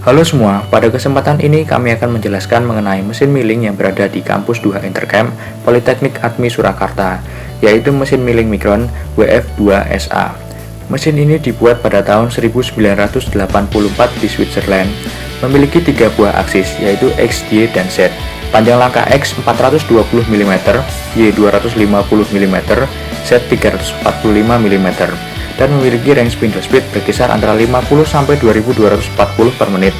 Halo semua, pada kesempatan ini kami akan menjelaskan mengenai mesin milling yang berada di kampus 2 Intercamp Politeknik Admi Surakarta, yaitu mesin milling Micron WF2SA. Mesin ini dibuat pada tahun 1984 di Switzerland, memiliki 3 buah aksis, yaitu X, Y, dan Z. Panjang langkah X 420 mm, Y 250 mm, Z 345 mm. Dan memiliki range spindle speed berkisar antara 50 sampai 2240 per menit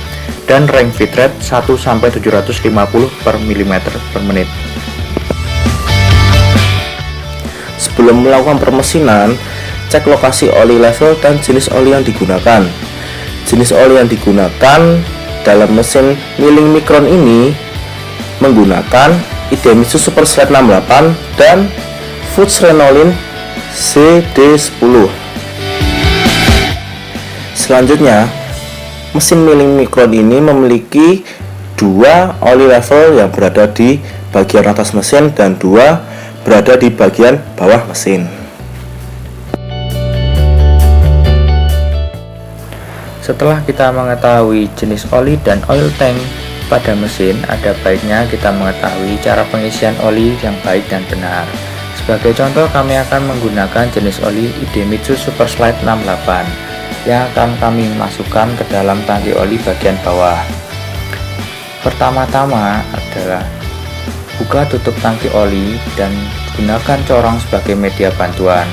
dan range feed rate 1 sampai 750 per mm per menit. Sebelum melakukan permesinan, cek lokasi oli level dan jenis oli yang digunakan. Jenis oli yang digunakan dalam mesin milling Micron ini menggunakan Idemitsu Superslide 68 dan Fuchs Renolin CD10. Selanjutnya, mesin milling Micron ini memiliki 2 oli level yang berada di bagian atas mesin dan 2 berada di bagian bawah mesin. Setelah kita mengetahui jenis oli dan oil tank pada mesin, ada baiknya kita mengetahui cara pengisian oli yang baik dan benar. Sebagai contoh, kami akan menggunakan jenis oli Idemitsu Superslide 68 yang akan kami masukkan ke dalam tangki oli bagian bawah. Pertama-tama adalah buka tutup tangki oli dan gunakan corong sebagai media bantuan.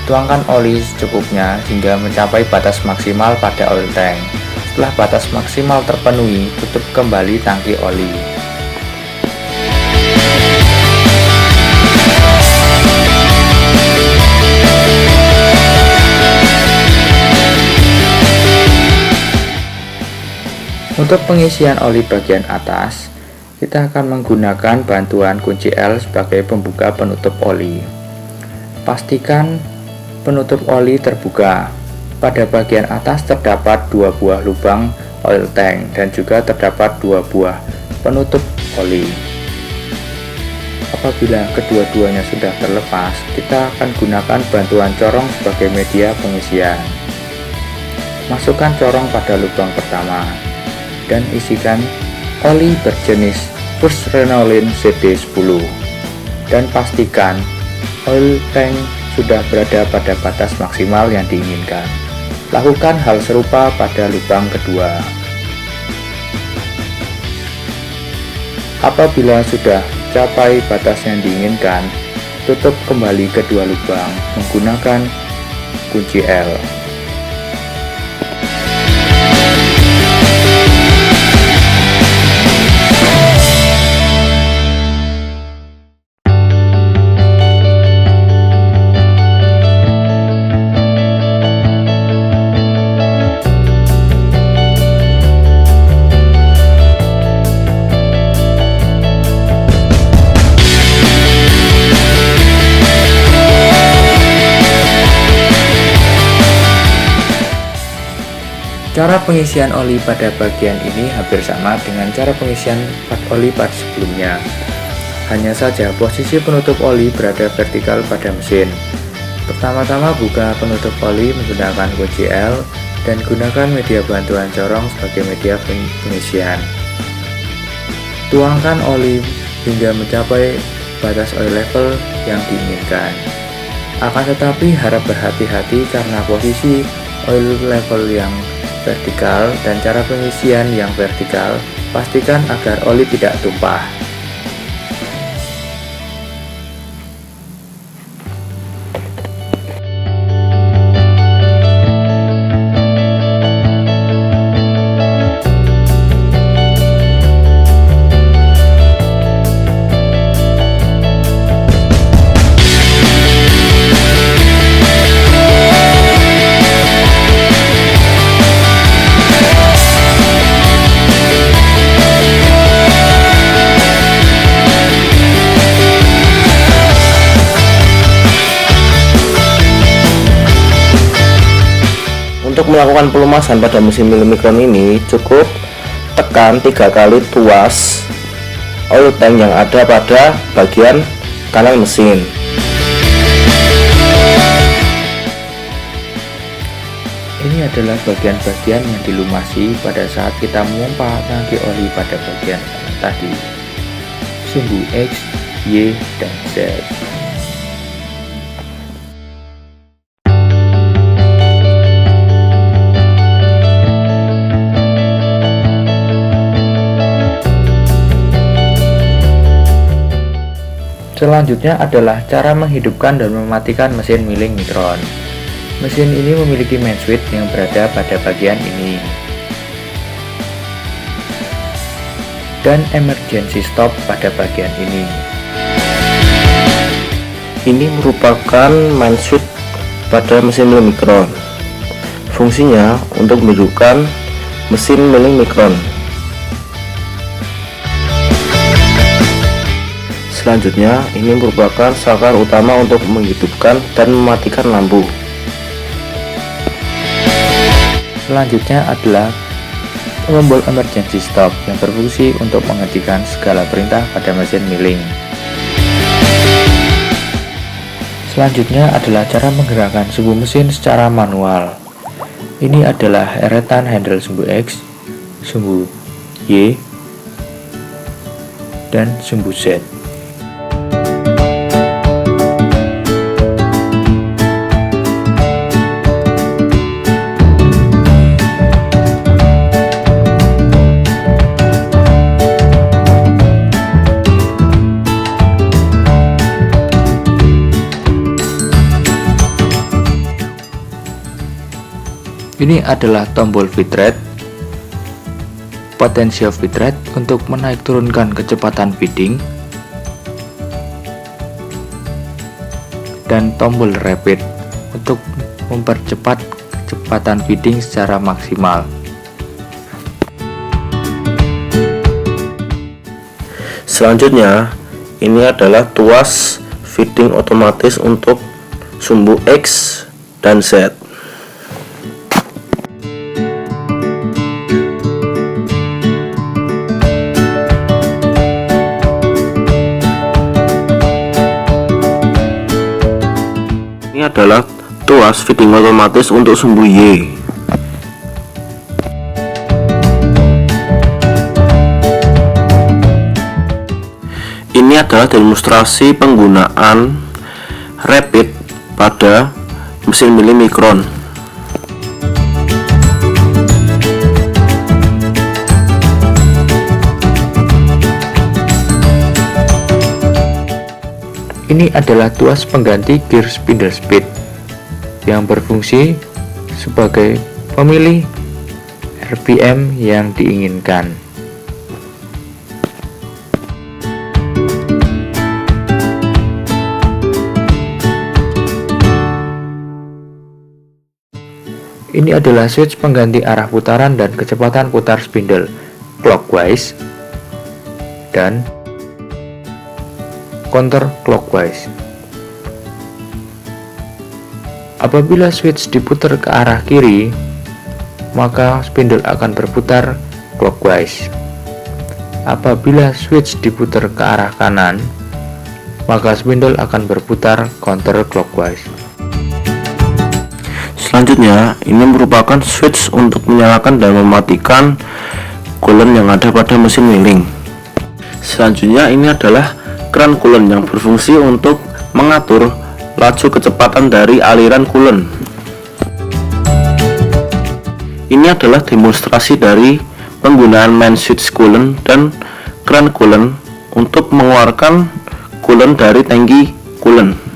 Tuangkan oli secukupnya hingga mencapai batas maksimal pada oil tank. Setelah batas maksimal terpenuhi, tutup kembali tangki oli. Untuk pengisian oli bagian atas, kita akan menggunakan bantuan kunci L sebagai pembuka penutup oli. Pastikan penutup oli terbuka. Pada bagian atas terdapat 2 buah lubang oil tank dan juga terdapat 2 buah penutup oli. Apabila kedua-duanya sudah terlepas, kita akan gunakan bantuan corong sebagai media pengisian. Masukkan corong pada lubang pertama dan isikan oli berjenis Fuchs Renolin CD10 dan pastikan oil tank sudah berada pada batas maksimal yang diinginkan. Lakukan hal serupa pada lubang kedua. Apabila sudah capai batas yang diinginkan, tutup kembali kedua lubang menggunakan kunci L. Cara pengisian oli pada bagian ini hampir sama dengan cara pengisian oli pada sebelumnya. Hanya saja posisi penutup oli berada vertikal pada mesin. Pertama-tama buka penutup oli menggunakan kunci L dan gunakan media bantuan corong sebagai media pengisian. Tuangkan oli hingga mencapai batas oil level yang diinginkan. Akan tetapi harap berhati-hati karena posisi oil level yang vertikal dan cara pengisian yang vertikal, pastikan agar oli tidak tumpah. Untuk melakukan pelumasan pada mesin milling Micron ini, cukup tekan 3 kali tuas oil tank yang ada pada bagian kanan mesin. Ini adalah bagian-bagian yang dilumasi pada saat kita memompa tangki oli pada bagian kanan tadi, sumbu X, Y, dan Z. Selanjutnya adalah cara menghidupkan dan mematikan mesin milling mikron. Mesin ini memiliki main switch yang berada pada bagian ini, dan emergency stop pada bagian ini. Ini merupakan main switch pada mesin milling mikron. Fungsinya untuk menghidupkan mesin milling mikron. Selanjutnya, ini merupakan saklar utama untuk menghidupkan dan mematikan lampu. Selanjutnya adalah tombol emergency stop yang berfungsi untuk menghentikan segala perintah pada mesin milling. Selanjutnya adalah cara menggerakkan sumbu mesin secara manual. Ini adalah eretan handle sumbu X, sumbu Y, dan sumbu Z. Ini adalah tombol feed rate, potential feed rate untuk menaik turunkan kecepatan feeding, dan tombol rapid untuk mempercepat kecepatan feeding secara maksimal. Selanjutnya, ini adalah tuas feeding otomatis untuk sumbu X dan Z. Ini adalah tuas feeding otomatis untuk sumbu Y. Ini adalah demonstrasi penggunaan rapid pada mesin milling mikron. Ini adalah tuas pengganti gear spindle speed yang berfungsi sebagai pemilih RPM yang diinginkan. Ini adalah switch pengganti arah putaran dan kecepatan putar spindle clockwise dan counter clockwise. Apabila switch diputar ke arah kiri, maka spindle akan berputar clockwise. Apabila switch diputar ke arah kanan, maka spindle akan berputar counter clockwise. Selanjutnya, ini merupakan switch untuk menyalakan dan mematikan coolant yang ada pada mesin milling. Selanjutnya, ini adalah keran coolant yang berfungsi untuk mengatur laju kecepatan dari aliran coolant. Ini adalah demonstrasi dari penggunaan main switch coolant dan keran coolant untuk mengeluarkan coolant dari tangki coolant.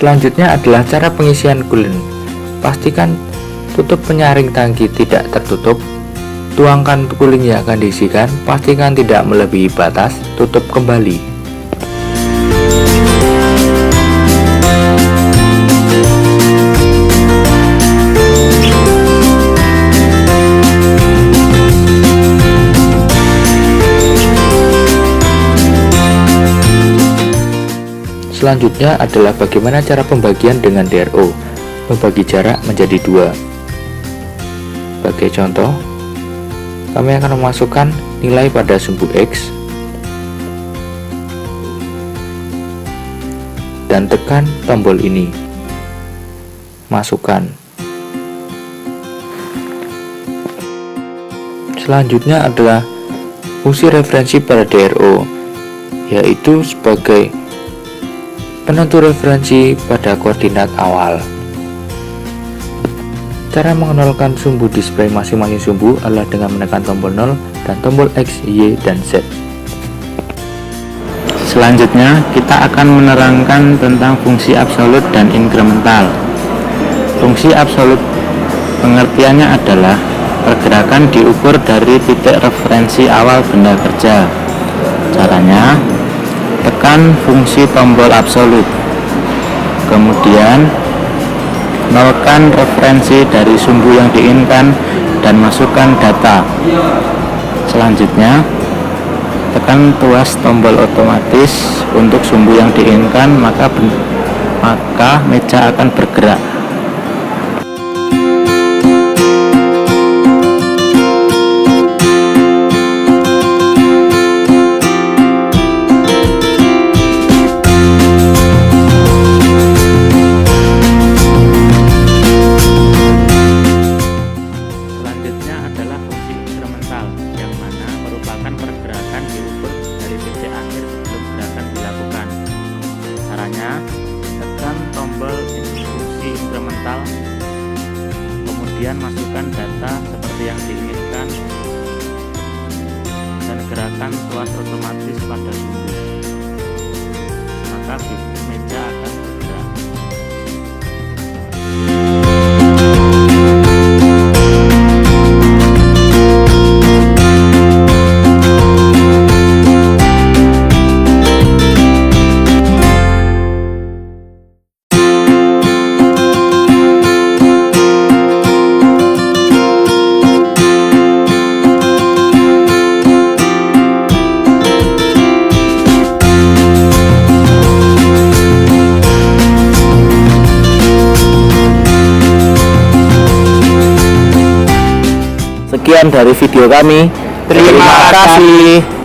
Selanjutnya adalah cara pengisian coolant. Pastikan tutup penyaring tangki tidak tertutup. Tuangkan coolant yang akan diisikan, pastikan tidak melebihi batas, tutup kembali. Selanjutnya adalah bagaimana cara pembagian dengan DRO, membagi jarak menjadi 2. Sebagai contoh, kami akan memasukkan nilai pada sumbu X dan tekan tombol ini, masukkan. Selanjutnya adalah fungsi referensi pada DRO, yaitu sebagai penentu referensi pada koordinat awal. Cara mengenalkan sumbu display masing-masing sumbu adalah dengan menekan tombol 0 dan tombol X, Y, dan Z. Selanjutnya, kita akan menerangkan tentang fungsi absolut dan inkremental. Fungsi absolut pengertiannya adalah pergerakan diukur dari titik referensi awal benda kerja. Caranya, tekan fungsi tombol absolut, kemudian nolkan referensi dari sumbu yang diinginkan dan masukkan data. Selanjutnya, tekan tuas tombol otomatis untuk sumbu yang diinginkan, maka meja akan bergerak. Selanjutnya adalah fungsi inkremental, yang mana merupakan pergerakan diukur dari titik akhir sebelum gerakan dilakukan. Caranya, tekan tombol fungsi inkremental, kemudian masukkan data seperti yang diinginkan, dan gerakan tuas otomatis pada sumbu, maka meja akan bergerak. Sekian dari video kami. Terima kasih.